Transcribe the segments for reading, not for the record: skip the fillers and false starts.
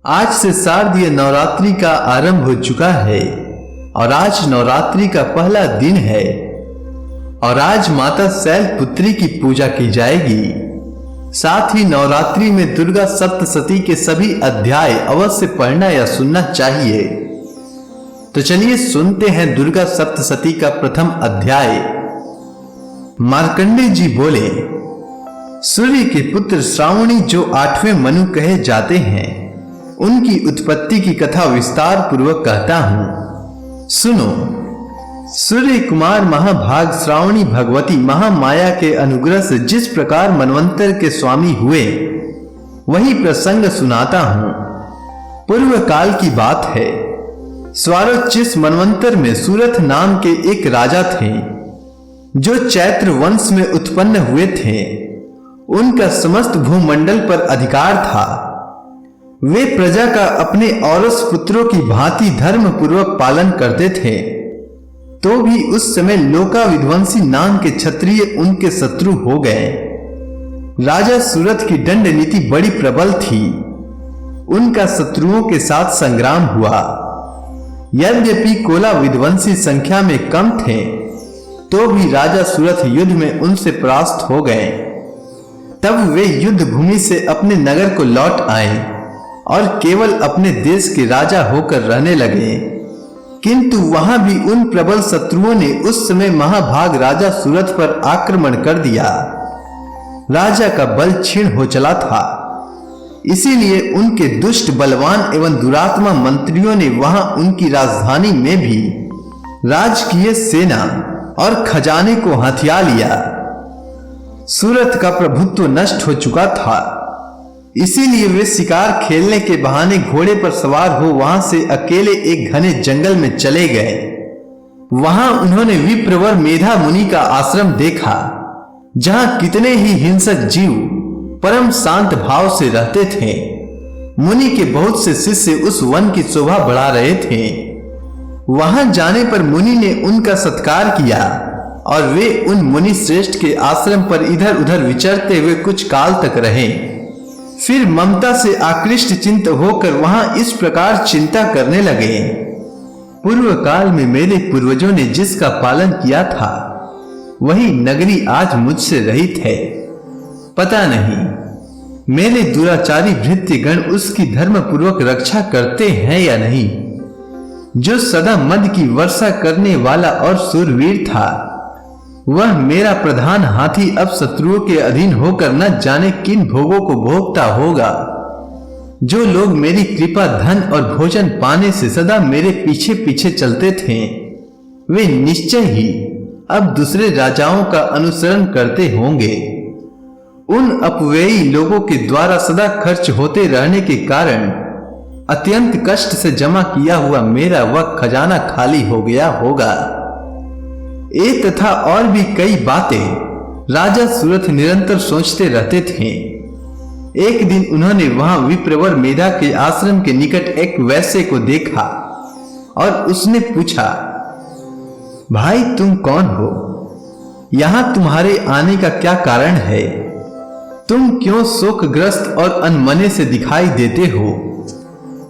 आज से शारदीय नवरात्रि का आरंभ हो चुका है और आज नवरात्रि का पहला दिन है और आज माता शैलपुत्री की पूजा की जाएगी। साथ ही नवरात्रि में दुर्गा सप्तशती के सभी अध्याय अवश्य पढ़ना या सुनना चाहिए। तो चलिए सुनते हैं दुर्गा सप्तशती का प्रथम अध्याय। मार्कंडेय जी बोले, सूर्य के पुत्र श्रावणी जो 8वें मनु कहे जाते हैं, उनकी उत्पत्ति की कथा विस्तार पूर्वक कहता हूं, सुनो। सूर्य कुमार महाभाग श्रावणी भगवती महामाया के अनुग्रह से जिस प्रकार मनवंतर के स्वामी हुए, वही प्रसंग सुनाता हूं। पूर्व काल की बात है। स्वारोचिस मनवंतर में सूरथ नाम के एक राजा थे, जो चैत्र वंश में उत्पन्न हुए थे। उनका समस्त भूमंडल पर अधिकार था। वे प्रजा का अपने औरस पुत्रों की भांति धर्म पूर्वक पालन करते थे। तो भी उस समय लोका विध्वंसी नाम के क्षत्रिय उनके शत्रु हो गए। राजा सूरथ की दंड नीति बड़ी प्रबल थी। उनका शत्रुओं के साथ संग्राम हुआ। यद्यपि कोला विध्वंसी संख्या में कम थे, तो भी राजा सूरथ युद्ध में उनसे परास्त हो गए। तब वे युद्ध भूमि से अपने नगर को लौट आए और केवल अपने देश के राजा होकर रहने लगे। किंतु वहां भी उन प्रबल शत्रुओं ने उस समय महाभाग राजा सूरथ पर आक्रमण कर दिया। राजा का बल क्षीण हो चला था। इसीलिए उनके दुष्ट बलवान एवं दुरात्मा मंत्रियों ने वहां उनकी राजधानी में भी राजकीय सेना और खजाने को हथिया लिया। सूरथ का प्रभुत्व नष्ट हो चुका था। इसीलिए वे शिकार खेलने के बहाने घोड़े पर सवार हो वहां से अकेले एक घने जंगल में चले गए। वहां उन्होंने विप्रवर मेधा मुनि का आश्रम देखा, जहां कितने ही हिंसक जीव परम शांत भाव से रहते थे। मुनि के बहुत से शिष्य उस वन की शोभा बढ़ा रहे थे। वहां जाने पर मुनि ने उनका सत्कार किया और वे उन मुनि श्रेष्ठ के आश्रम पर इधर उधर विचरते हुए कुछ काल तक रहे। फिर ममता से आकृष्ट चिंत होकर वहां इस प्रकार चिंता करने लगे, पूर्व काल में मेरे पूर्वजों ने जिसका पालन किया था, वही नगरी आज मुझसे रहित है। पता नहीं मेरे दुराचारी भृत्यगण उसकी धर्म पूर्वक रक्षा करते हैं या नहीं। जो सदा मद की वर्षा करने वाला और सूरवीर था, वह मेरा प्रधान हाथी अब शत्रुओं के अधीन होकर न जाने किन भोगों को भोगता होगा। जो लोग मेरी कृपा, धन और भोजन पाने से सदा मेरे पीछे पीछे चलते थे, वे निश्चय ही अब दूसरे राजाओं का अनुसरण करते होंगे। उन अपव्ययी लोगों के द्वारा सदा खर्च होते रहने के कारण अत्यंत कष्ट से जमा किया हुआ मेरा वह खजाना खाली हो गया होगा। ये तथा और भी कई बातें राजा सूरथ निरंतर सोचते रहते थे। एक दिन उन्होंने वहां विप्रवर मेधा के आश्रम के निकट एक वैश्य को देखा और उसने पूछा, भाई तुम कौन हो? यहां तुम्हारे आने का क्या कारण है? तुम क्यों शोकग्रस्त और अनमने से दिखाई देते हो?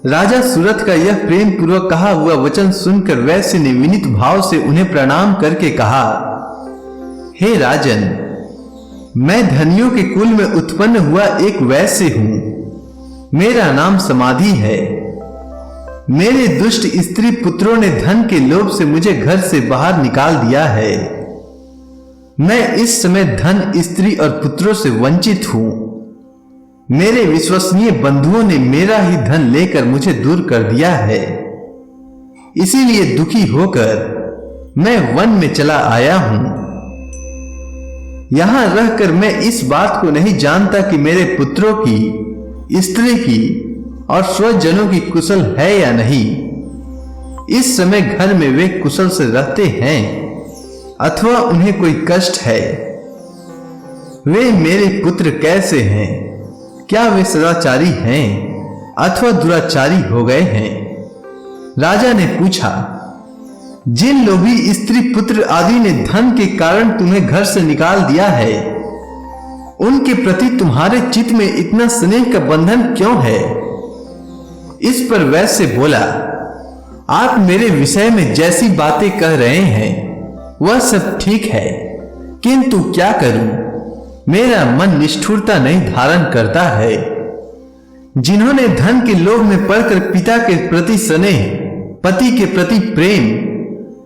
राजा सूरथ का यह प्रेम पूर्वक कहा हुआ वचन सुनकर वैश्य ने विनीत भाव से उन्हें प्रणाम करके कहा, हे राजन, मैं धनियों के कुल में उत्पन्न हुआ एक वैश्य हूं। मेरा नाम समाधि है। मेरे दुष्ट स्त्री पुत्रों ने धन के लोभ से मुझे घर से बाहर निकाल दिया है। मैं इस समय धन, स्त्री और पुत्रों से वंचित हूं। मेरे विश्वसनीय बंधुओं ने मेरा ही धन लेकर मुझे दूर कर दिया है। इसीलिए दुखी होकर मैं वन में चला आया हूं। यहां रहकर मैं इस बात को नहीं जानता कि मेरे पुत्रों की, स्त्री की और स्वजनों की कुशल है या नहीं। इस समय घर में वे कुशल से रहते हैं अथवा उन्हें कोई कष्ट है। वे मेरे पुत्र कैसे हैं? क्या वे सदाचारी हैं अथवा दुराचारी हो गए हैं? राजा ने पूछा, जिन लोभी स्त्री पुत्र आदि ने धन के कारण तुम्हें घर से निकाल दिया है, उनके प्रति तुम्हारे चित्त में इतना स्नेह का बंधन क्यों है? इस पर वैश्य बोला, आप मेरे विषय में जैसी बातें कह रहे हैं वह सब ठीक है, किंतु क्या करूं, मेरा मन निष्ठुरता नहीं धारण करता है। जिन्होंने धन के लोभ में पड़कर पिता के प्रति स्नेह, पति के प्रति प्रेम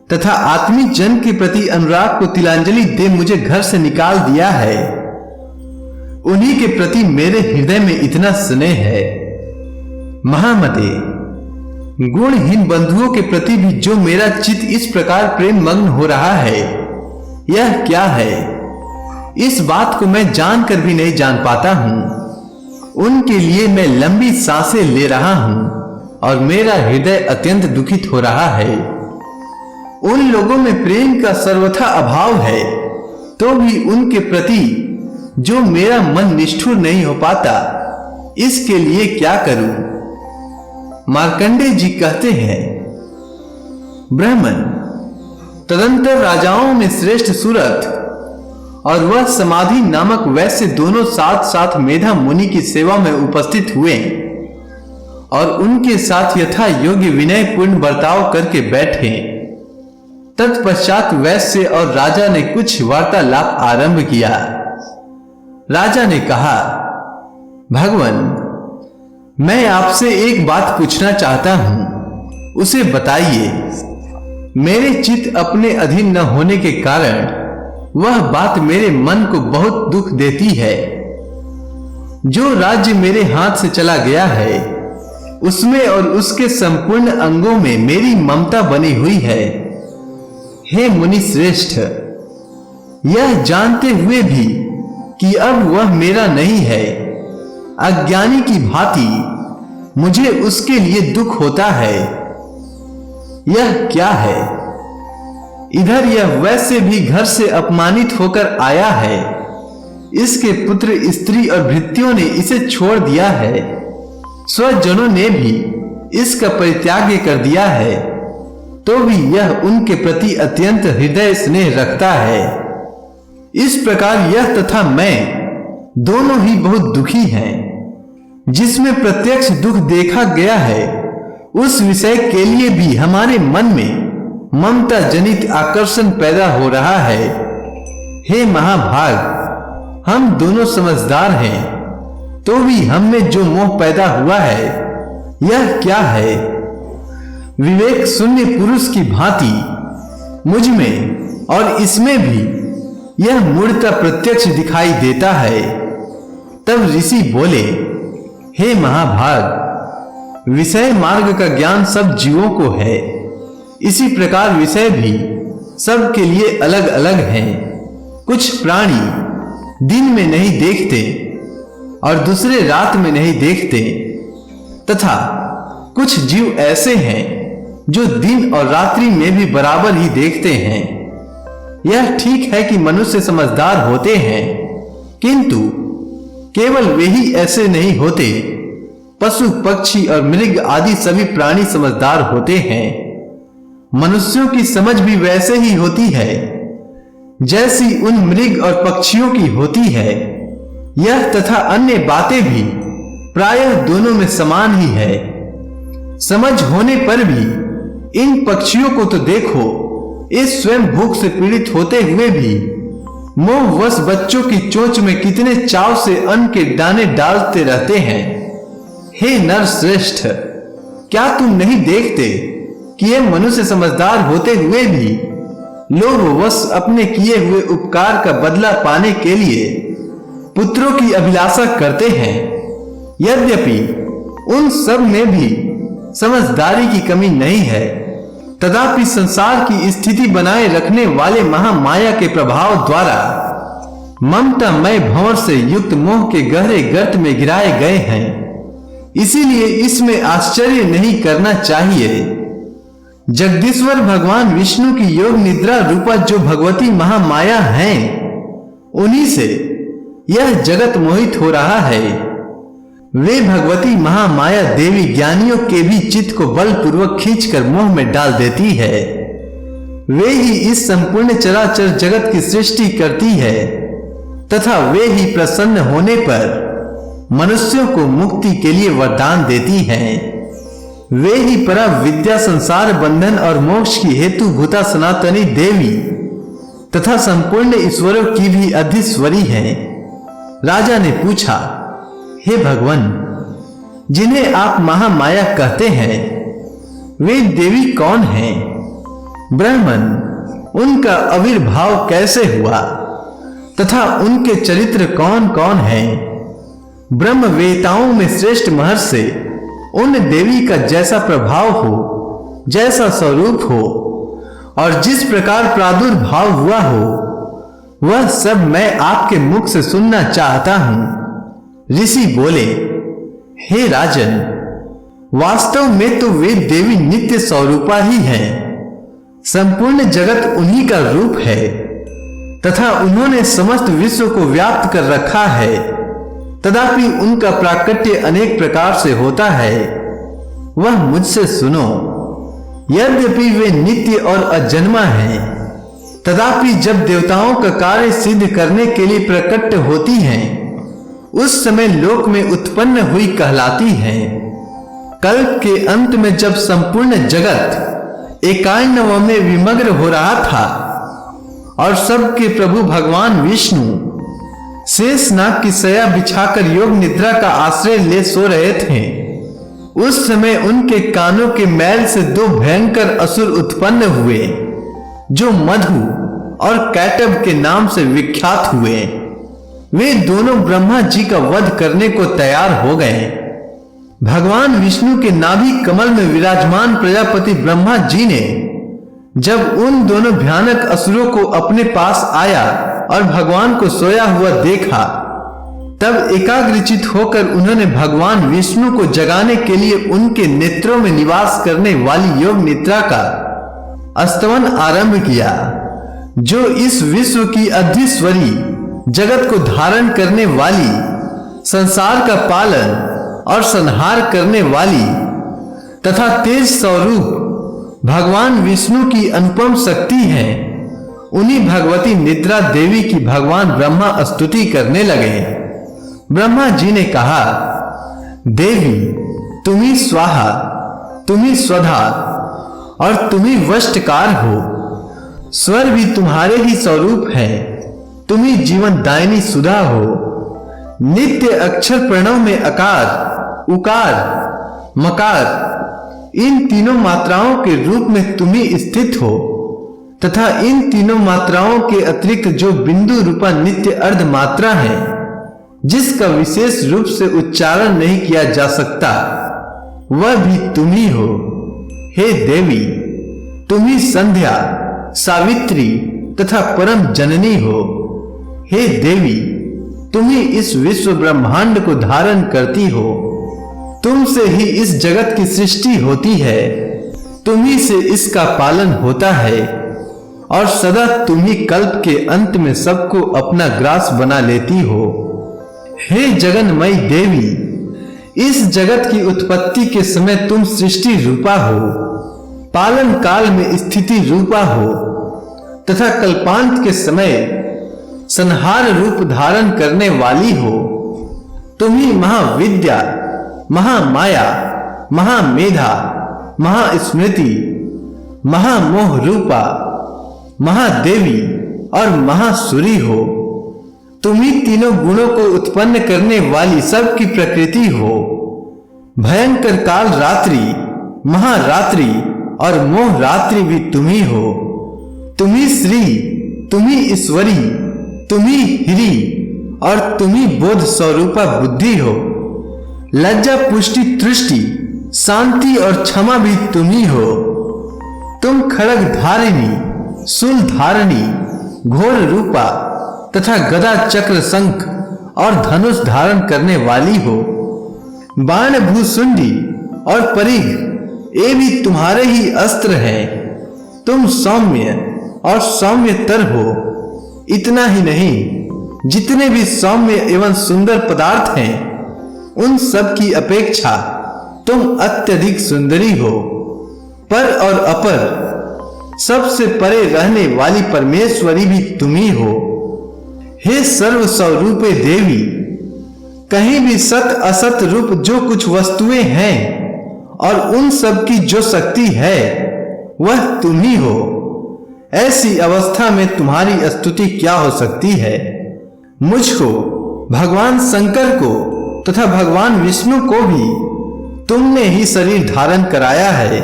तथा आत्मिक जन के प्रति अनुराग को तिलांजलि दे मुझे घर से निकाल दिया है, उन्हीं के प्रति मेरे हृदय में इतना स्नेह है। महामते, गुणहीन बंधुओं के प्रति भी जो मेरा चित्त इस प्रकार प्रेम मग्न हो रहा है, यह क्या है? इस बात को मैं जानकर भी नहीं जान पाता हूं। उनके लिए मैं लंबी सांसें ले रहा हूं और मेरा हृदय अत्यंत दुखित हो रहा है। उन लोगों में प्रेम का सर्वथा अभाव है, तो भी उनके प्रति जो मेरा मन निष्ठुर नहीं हो पाता, इसके लिए क्या करूं? मार्कंडेय जी कहते हैं, ब्राह्मण तदंतर राजाओं में श्रेष्ठ सुरथ और वह समाधि नामक वैश्य दोनों साथ साथ मेधा मुनि की सेवा में उपस्थित हुए और उनके साथ यथा योग्य विनय पूर्ण बर्ताव करके बैठे। तत्पश्चात वैश्य और राजा ने कुछ वार्तालाप आरंभ किया। राजा ने कहा, भगवान, मैं आपसे एक बात पूछना चाहता हूं, उसे बताइए। मेरे चित्त अपने अधीन न होने के कारण वह बात मेरे मन को बहुत दुख देती है। जो राज्य मेरे हाथ से चला गया है, उसमें और उसके संपूर्ण अंगों में मेरी ममता बनी हुई है। हे मुनि श्रेष्ठ, यह जानते हुए भी कि अब वह मेरा नहीं है, अज्ञानी की भांति मुझे उसके लिए दुख होता है। यह क्या है? इधर यह वैसे भी घर से अपमानित होकर आया है, इसके पुत्र स्त्री और भृत्यों ने इसे छोड़ दिया है, स्वजनों ने भी इसका परित्याग कर दिया है, तो भी यह उनके प्रति अत्यंत हृदय स्नेह रखता है। इस प्रकार यह तथा मैं दोनों ही बहुत दुखी हैं। जिसमें प्रत्यक्ष दुख देखा गया है, उस विषय के लिए भी हमारे मन में ममता जनित आकर्षण पैदा हो रहा है। हे महाभाग, हम दोनों समझदार हैं, तो भी हम में जो मोह पैदा हुआ है, यह क्या है? विवेक शून्य पुरुष की भांति मुझ में और इसमें भी यह मूढ़ता प्रत्यक्ष दिखाई देता है। तब ऋषि बोले, हे महाभाग, विषय मार्ग का ज्ञान सब जीवों को है, इसी प्रकार विषय भी सबके लिए अलग अलग हैं। कुछ प्राणी दिन में नहीं देखते और दूसरे रात में नहीं देखते, तथा कुछ जीव ऐसे हैं जो दिन और रात्रि में भी बराबर ही देखते हैं। यह ठीक है कि मनुष्य समझदार होते हैं, किंतु केवल वे ही ऐसे नहीं होते। पशु, पक्षी और मृग आदि सभी प्राणी समझदार होते हैं। मनुष्यों की समझ भी वैसे ही होती है जैसी उन मृग और पक्षियों की होती है। यह तथा अन्य बातें भी प्रायः दोनों में समान ही है। समझ होने पर भी इन पक्षियों को तो देखो, इस स्वयं भूख से पीड़ित होते हुए भी मोहवश बच्चों की चोंच में कितने चाव से अन्न के दाने डालते रहते हैं। हे नर श्रेष्ठ, क्या तुम नहीं देखते कि ये मनुष्य समझदार होते हुए भी लोभवश अपने किए हुए उपकार का बदला पाने के लिए पुत्रों की अभिलाषा करते हैं? यद्यपि उन सब में भी समझदारी की कमी नहीं है, तथापि संसार की स्थिति बनाए रखने वाले महामाया के प्रभाव द्वारा ममतामय भंवर से युक्त मोह के गहरे गर्त में गिराए गए हैं। इसीलिए इसमें आश्चर्य नहीं करना चाहिए। जगदीश्वर भगवान विष्णु की योग निद्रा रूपा जो भगवती महामाया हैं, उन्हीं से यह जगत मोहित हो रहा है। वे भगवती महामाया देवी ज्ञानियों के भी चित्त को बलपूर्वक खींचकर मोह में डाल देती है। वे ही इस संपूर्ण चराचर जगत की सृष्टि करती है, तथा वे ही प्रसन्न होने पर मनुष्यों को मुक्ति के लिए वरदान देती हैं। वे ही परम विद्या, संसार बंधन और मोक्ष की हेतु भूता सनातनी देवी तथा संपूर्ण ईश्वरों की भी अधीश्वरी है। राजा ने पूछा, हे भगवान, जिन्हें आप महामाया कहते हैं, वे देवी कौन हैं? ब्राह्मण, उनका आविर्भाव कैसे हुआ तथा उनके चरित्र कौन कौन हैं? ब्रह्मवेताओं में श्रेष्ठ महर्षि उन देवी का जैसा प्रभाव हो, जैसा स्वरूप हो और जिस प्रकार प्रादुर्भाव हुआ हो, वह सब मैं आपके मुख से सुनना चाहता हूं। ऋषि बोले, हे राजन, वास्तव में तो वे देवी नित्य स्वरूपा ही हैं। संपूर्ण जगत उन्हीं का रूप है तथा उन्होंने समस्त विश्व को व्याप्त कर रखा है। तथापि उनका प्राकट्य अनेक प्रकार से होता है। वह मुझसे सुनो, यद्यपि वे नित्य और अजन्मा हैं, तथापि जब देवताओं का कार्य सिद्ध करने के लिए प्रकट होती हैं, उस समय लोक में उत्पन्न हुई कहलाती हैं। कल्प के अंत में जब संपूर्ण जगत एकान्नव में विमग्न हो रहा था और सबके प्रभु भगवान विष्णु शेषनाग की सया बिछाकर योग निद्रा का आश्रय ले सो रहे थे, उस समय उनके कानों के मैल से दो भयंकर असुर उत्पन्न हुए, जो मधु और कैटब के नाम से विख्यात हुए। वे दोनों ब्रह्मा जी का वध करने को तैयार हो गए। भगवान विष्णु के नाभि कमल में विराजमान प्रजापति ब्रह्मा जी ने जब उन दोनों भयानक असुरों को अपने पास आया और भगवान को सोया हुआ देखा, तब एकाग्रचित होकर उन्होंने भगवान विष्णु को जगाने के लिए उनके नेत्रों में निवास करने वाली योग निद्रा का स्तवन आरंभ किया, जो इस विश्व की अधीश्वरी, जगत को धारण करने वाली, संसार का पालन और संहार करने वाली तथा तेज स्वरूप भगवान विष्णु की अनुपम शक्ति है। उन्हीं भगवती निद्रा देवी की भगवान ब्रह्मा स्तुति करने लगे। ब्रह्मा जी ने कहा, देवी, तुम्ही स्वाहा, तुम्ही स्वधा और तुम्ही वष्टकार हो। स्वर भी तुम्हारे ही स्वरूप है। तुम्ही जीवन दायिनी सुधा हो। नित्य अक्षर प्रणव में अकार, उकार, मकार, इन तीनों मात्राओं के रूप में तुम्ही स्थित हो तथा इन तीनों मात्राओं के अतिरिक्त जो बिंदु रूपा नित्य अर्ध मात्रा है, जिसका विशेष रूप से उच्चारण नहीं किया जा सकता, वह भी तुम्ही हो। हे देवी, तुम्ही संध्या, सावित्री तथा परम जननी हो। हे देवी, तुम्ही इस विश्व ब्रह्मांड को धारण करती हो। तुमसे ही इस जगत की सृष्टि होती है, तुम्ही से इसका पालन होता है और सदा तुम्ही कल्प के अंत में सबको अपना ग्रास बना लेती हो। हे जगन्मयी देवी, इस जगत की उत्पत्ति के समय तुम सृष्टि रूपा हो, पालन काल में स्थिति रूपा हो तथा कल्पांत के समय संहार रूप धारण करने वाली हो। तुम्ही महाविद्या, महामाया, महामेधा, महास्मृति, महामोह रूपा, महादेवी और महासुरी हो। तुम्ही तीनों गुणों को उत्पन्न करने वाली सबकी प्रकृति हो। भयंकर काल रात्रि, महारात्रि और मोह रात्रि भी तुम्ही हो। तुम्ही श्री, तुम्ही ईश्वरी, तुम्ही हिरी और तुम्ही बोध स्वरूपा बुद्धि हो। लज्जा, पुष्टि, तुष्टि, शांति और क्षमा भी तुम्ही हो। तुम खड्ग धारिणी, शूल धारिणी, घोर रूपा तथा गदा, चक्र, शंख और धनुष धारण करने वाली हो। बाण, भूसुंडी और परिघ, ये भी तुम्हारे ही अस्त्र हैं। तुम सौम्य और सौम्यतर हो। इतना ही नहीं, जितने भी सौम्य एवं सुंदर पदार्थ हैं, उन सब की अपेक्षा तुम अत्यधिक सुंदरी हो। पर और अपर, सबसे परे रहने वाली परमेश्वरी भी तुम्ही हो। हे सर्व स्वरूपे देवी, कहीं भी सत असत रूप जो कुछ वस्तुएं हैं और उन सब की जो शक्ति है वह तुम ही हो। ऐसी अवस्था में तुम्हारी स्तुति क्या हो सकती है? मुझको, भगवान शंकर को तथा भगवान विष्णु को भी तुमने ही शरीर धारण कराया है,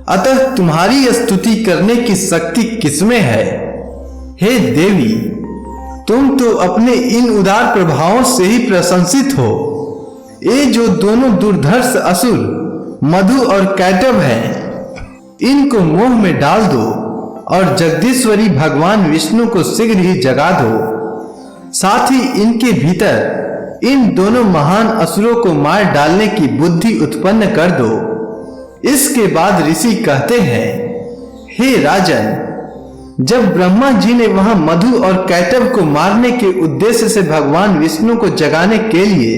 अतः तुम्हारी स्तुति करने की शक्ति किसमें है? हे देवी, तुम तो अपने इन उदार प्रभावों से ही प्रशंसित हो। ये जो दोनों दुर्धर्ष असुर मधु और कैटभ हैं, इनको मोह में डाल दो और जगदीश्वरी भगवान विष्णु को शीघ्र ही जगा दो। साथ ही इनके भीतर इन दोनों महान असुरों को मार डालने की बुद्धि उत्पन्न कर दो। इसके बाद ऋषि कहते हैं, हे राजन, जब ब्रह्मा जी ने वहां मधु और कैटभ को मारने के उद्देश्य से भगवान विष्णु को जगाने के लिए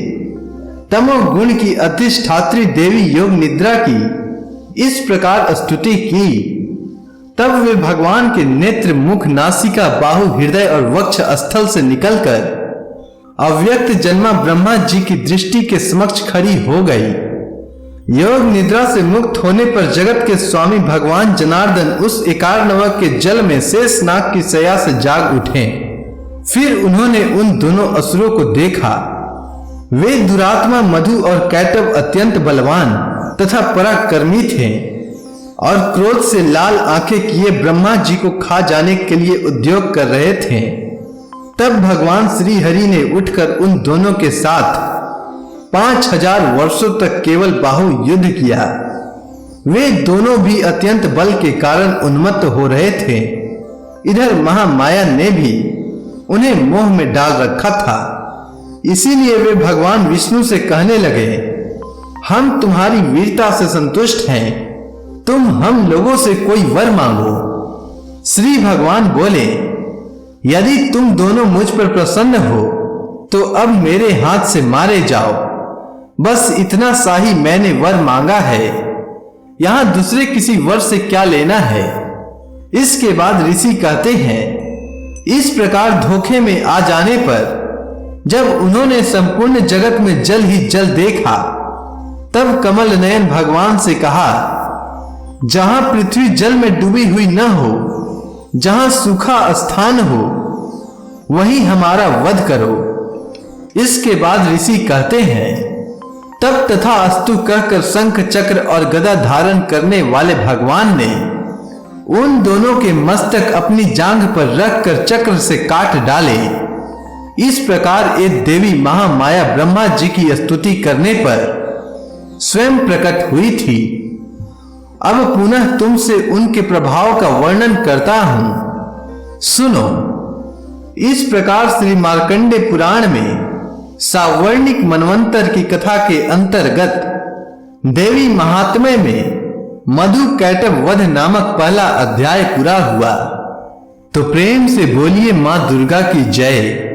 तमोगुण की अधिष्ठात्री देवी योग निद्रा की इस प्रकार स्तुति की, तब वे भगवान के नेत्र, मुख, नासिका, बाहु, हृदय और वक्ष स्थल से निकलकर अव्यक्त जन्मा ब्रह्मा जी की दृष्टि के समक्ष खड़ी हो गई। योग निद्रा से मुक्त होने पर जगत के स्वामी भगवान जनार्दन उस एकार्णव के जल में शेषनाग की शैया से जाग उठे। फिर उन्होंने उन दोनों असुरों को देखा। वे दुरात्मा मधु और कैटभ अत्यंत बलवान तथा पराक्रमी थे और क्रोध से लाल आंखें किए ब्रह्मा जी को खा जाने के लिए उद्योग कर रहे थे। तब भगवान श्री हरि ने उठकर उन दोनों के साथ 5000 वर्षों तक केवल बाहु युद्ध किया। वे दोनों भी अत्यंत बल के कारण उन्मत्त हो रहे थे। इधर महामाया ने भी उन्हें मोह में डाल रखा था। इसीलिए वे भगवान विष्णु से कहने लगे, हम तुम्हारी वीरता से संतुष्ट हैं, तुम हम लोगों से कोई वर मांगो। श्री भगवान बोले, यदि तुम दोनों मुझ पर प्रसन्न हो तो अब मेरे हाथ से मारे जाओ। बस इतना सा ही मैंने वर मांगा है, यहां दूसरे किसी वर से क्या लेना है। इसके बाद ऋषि कहते हैं, इस प्रकार धोखे में आ जाने पर जब उन्होंने संपूर्ण जगत में जल ही जल देखा, तब कमल नयन भगवान से कहा, जहां पृथ्वी जल में डूबी हुई न हो, जहां सूखा स्थान हो, वहीं हमारा वध करो। इसके बाद ऋषि कहते हैं, तब तथा अस्तु कहकर शंख, चक्र और गदा धारण करने वाले भगवान ने उन दोनों के मस्तक अपनी जांघ पर रखकर चक्र से काट डाले। इस प्रकार एक देवी महामाया ब्रह्मा जी की स्तुति करने पर स्वयं प्रकट हुई थी। अब पुनः तुमसे उनके प्रभाव का वर्णन करता हूं, सुनो। इस प्रकार श्री मार्कंडे पुराण में सावर्णिक मनवंतर की कथा के अंतर्गत देवी महात्म्य में मधु कैटभ वध नामक पहला अध्याय पूरा हुआ। तो प्रेम से बोलिए मां दुर्गा की जय।